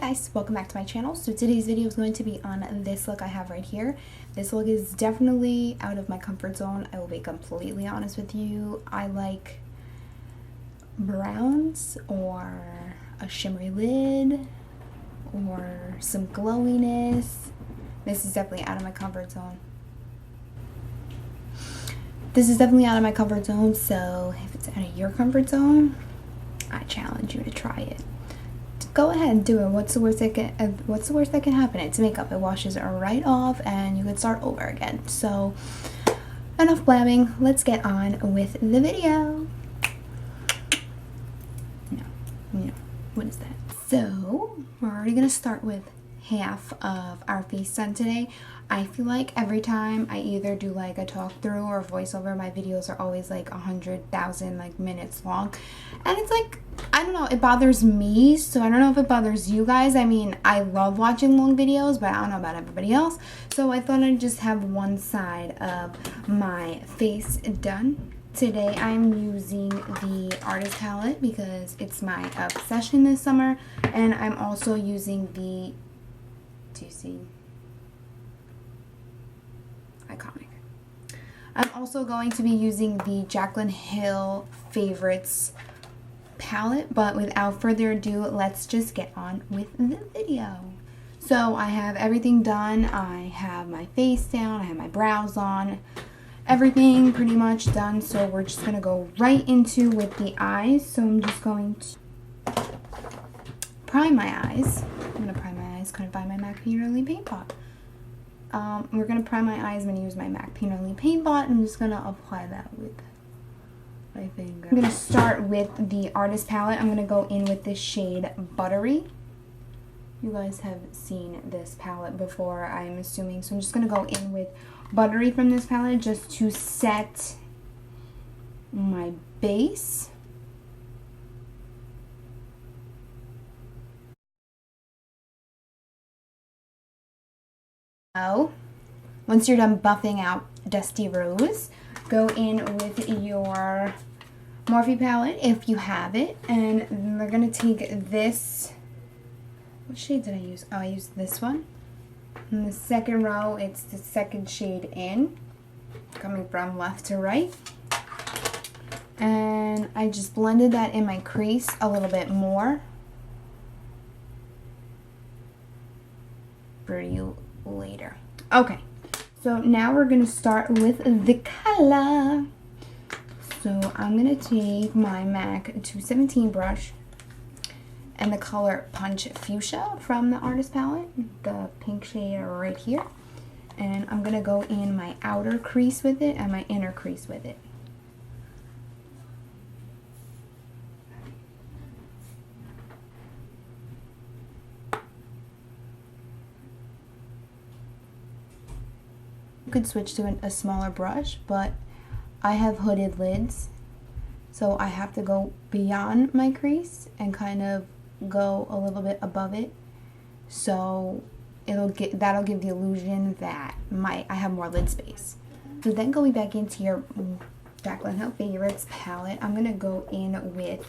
guys, welcome back to my channel. So today's video is going to be on this look I have right here. This look is definitely out of my comfort zone. I will be completely honest with you. I like browns or a shimmery lid or some glowiness. This is definitely out of my comfort zone. So if it's out of your comfort zone, I challenge you to try it. Go ahead and do it. What's the worst that can happen? It's makeup. It washes it right off and you can start over again. So enough blabbing. Let's get on with the video. No, what is that? So we're already gonna start with half of our face done today. I feel like every time I either do like a talk through or a voiceover, my videos are always like 100,000 minutes long, and it's like, I don't know, it bothers me, so I don't know if it bothers you guys. I mean, I love watching long videos, but I don't know about everybody else, so I thought I'd just have one side of my face done. Today I'm using the Artist Palette because it's my obsession this summer, and I'm also using the, do you see? Iconic. I'm also going to be using the Jaclyn Hill Favorites palette, but without further ado, let's just get on with the video. So I have everything done. I have my face down, I have my brows on, everything pretty much done. So we're just gonna go right into with the eyes. So I'm just going to prime my eyes. I'm gonna prime my eyes, couldn't find my MAC Painterly paint pot. We're going to prime my eyes. I'm going to use my MAC Painterly paint pot. I'm just going to apply that with my finger. I'm going to start with the Artist Palette. I'm going to go in with this shade Buttery. You guys have seen this palette before, I'm assuming. So I'm just going to go in with Buttery from this palette just to set my base. Once you're done buffing out Dusty Rose, go in with your Morphe palette if you have it, and we're going to take this, what shade did I use? Oh, I used this one. In the second row, it's the second shade in, coming from left to right. And I just blended that in my crease a little bit more for you later. Okay, so now we're going to start with the color. So I'm going to take my MAC 217 brush and the color Punch Fuchsia from the Artist Palette, the pink shade right here. And I'm going to go in my outer crease with it and my inner crease with it. You could switch to a smaller brush, but I have hooded lids, so I have to go beyond my crease and kind of go a little bit above it, so that'll give the illusion that I have more lid space. So then going back into your Jaclyn Hill Favorites palette, I'm gonna go in with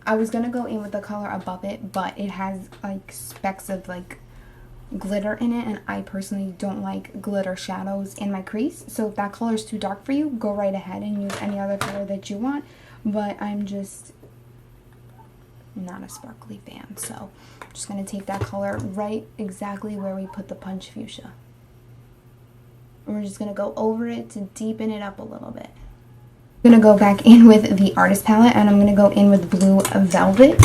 I was gonna go in with the color above it, but it has like specks of like glitter in it, and I personally don't like glitter shadows in my crease. So if that color is too dark for you, go right ahead and use any other color that you want, but I'm just not a sparkly fan, so I'm just going to take that color right exactly where we put the Punch Fuchsia. And we're just going to go over it to deepen it up a little bit. I'm going to go back in with the Artist Palette, and I'm going to go in with Blue Velvet.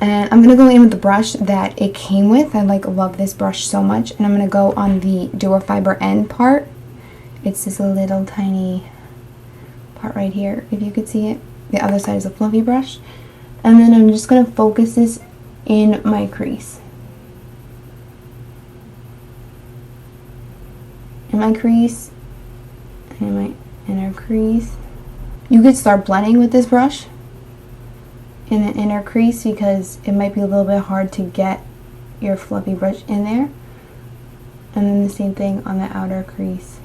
And I'm going to go in with the brush that it came with. I love this brush so much. And I'm going to go on the Duo Fiber end part. It's this little tiny part right here, if you could see it. The other side is a fluffy brush. And then I'm just going to focus this in my crease. In my crease. And in my inner crease. You could start blending with this brush in the inner crease because it might be a little bit hard to get your fluffy brush in there. And then the same thing on the outer crease.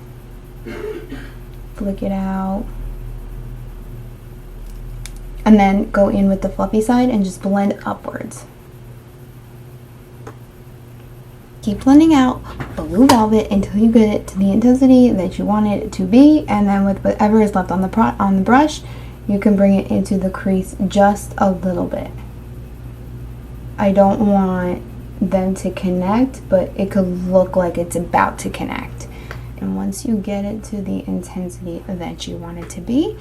Flick it out. and then go in with the fluffy side and just blend upwards. Keep blending out Blue Velvet until you get it to the intensity that you want it to be, and then with whatever is left on the brush, you can bring it into the crease just a little bit. I don't want them to connect, but it could look like it's about to connect. And once you get it to the intensity that you want it to be,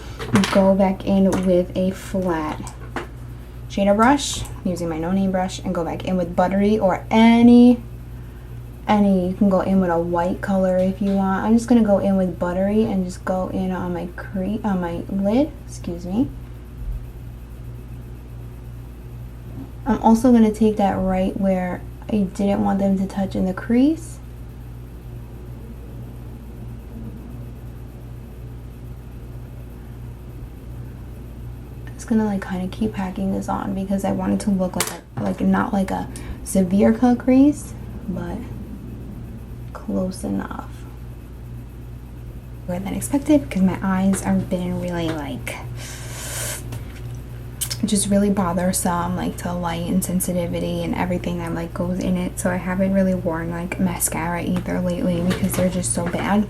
go back in with a flat shader brush, using my no-name brush, and go back in with Buttery or any, you can go in with a white color if you want. I'm just gonna go in with Buttery and just go in on my lid, excuse me. I'm also gonna take that right where I didn't want them to touch in the crease. I'm just gonna like kind of keep packing this on because I want it to look like not like a severe cut crease, but close enough. More than expected because my eyes have been really like just really bothersome, like to light and sensitivity and everything that like goes in it. So I haven't really worn like mascara either lately because they're just so bad.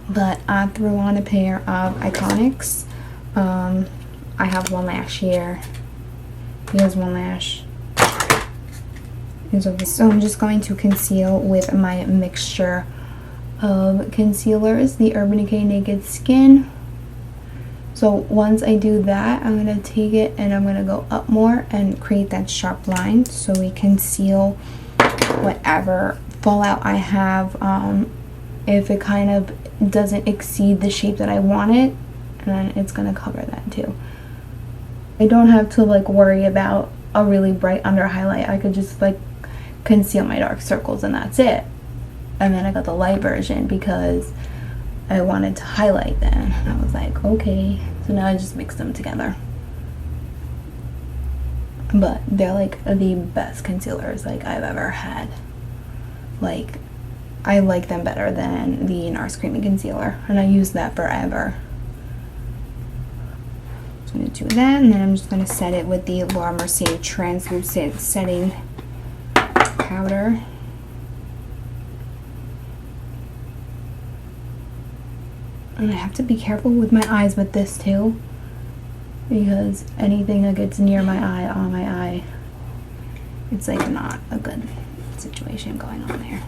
But I threw on a pair of Iconics. I have one lash here. Here's one lash. So I'm just going to conceal with my mixture of concealers, the Urban Decay Naked Skin. So once I do that, I'm going to take it and I'm going to go up more and create that sharp line so we conceal whatever fallout I have. If it kind of doesn't exceed the shape that I want it, then it's going to cover that too. I don't have to like worry about a really bright under highlight. I could just like conceal my dark circles and that's it. And then I got the light version because I wanted to highlight then. I was like, okay. So now I just mix them together. But they're like the best concealers like I've ever had. Like, I like them better than the NARS Creamy Concealer. And I use that forever. So I'm going to do that. And then I'm just going to set it with the Laura Mercier Translucent Setting Powder. And I have to be careful with my eyes with this too, because anything that gets near my eye, on my eye, it's like not a good situation going on there.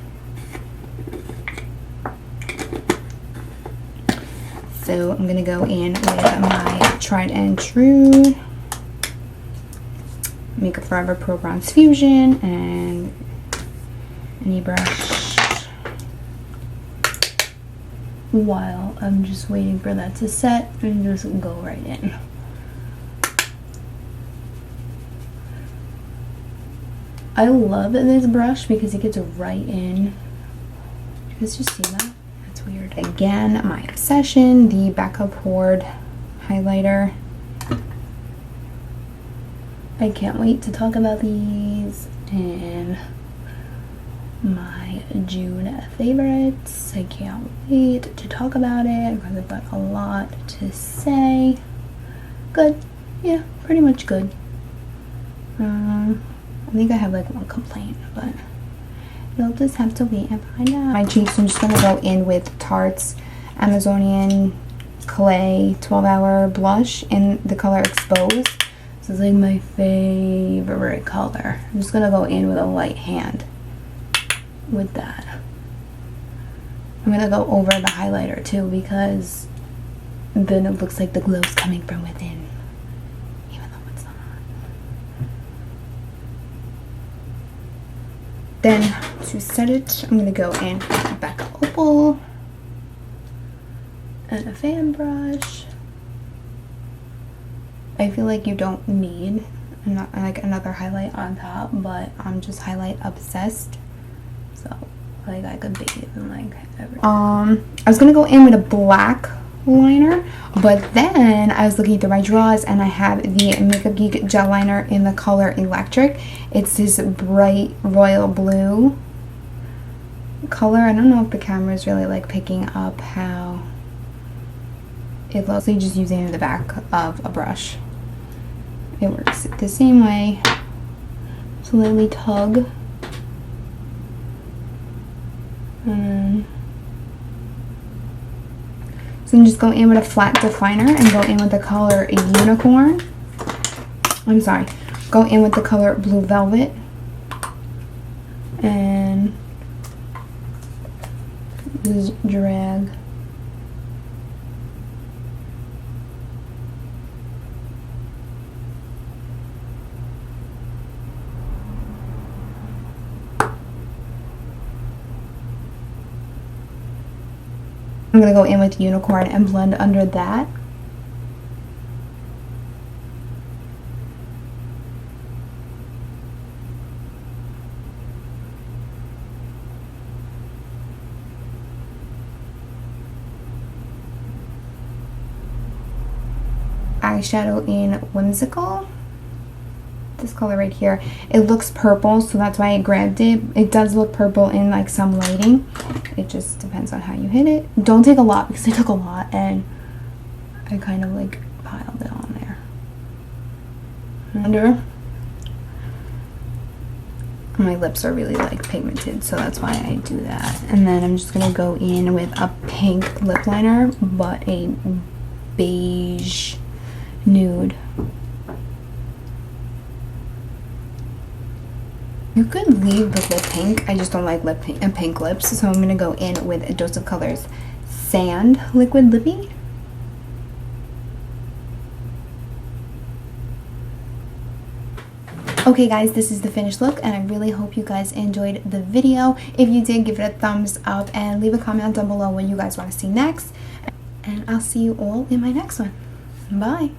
So I'm gonna go in with my tried and true Makeup Forever Pro Bronze Fusion and any brush. While I'm just waiting for that to set and just go right in. I love this brush because it gets right in. You guys just see that? That's weird. Again, my obsession, the Becca poured highlighter. I can't wait to talk about these and my June favorites. I can't wait to talk about it because I've got a lot to say. Good. Yeah, pretty much good. I think I have like one complaint, but you'll just have to wait and find out. My cheeks, I'm just going to go in with Tarte's Amazonian Clay 12-Hour Blush in the color Exposed. This is like my favorite color. I'm just going to go in with a light hand with that. I'm gonna go over the highlighter too because then it looks like the glow's coming from within, even though it's not. Then to set it, I'm gonna go in with Becca Opal and a fan brush. I feel like you don't need like another highlight on top, but I'm just highlight obsessed. So, like, I could bathe in, like, everything. I was gonna go in with a black liner, but then I was looking through my drawers and I have the Makeup Geek Gel Liner in the color Electric. It's this bright royal blue color. I don't know if the camera is really, like, picking up how it looks. So you're just using it in the back of a brush. it works the same way. So lightly tug. And so then just go in with a flat definer and go in with the color Unicorn. I'm sorry, go in with the color Blue Velvet. And just drag. I'm going to go in with Unicorn and blend under that. Eyeshadow in Whimsical. This color right here. It looks purple, so that's why I grabbed it. It does look purple in like some lighting. It just depends on how you hit it. Don't take a lot because I took a lot and I kind of like piled it on there. Under. My lips are really like pigmented, so that's why I do that. And then I'm just gonna go in with a pink lip liner, but a beige nude. You could leave the lip pink. I just don't like lip pink and pink lips, so I'm going to go in with a Dose of Colors Sand Liquid Lippy. Okay guys, this is the finished look and I really hope you guys enjoyed the video. If you did, give it a thumbs up and leave a comment down below what you guys want to see next. And I'll see you all in my next one. Bye!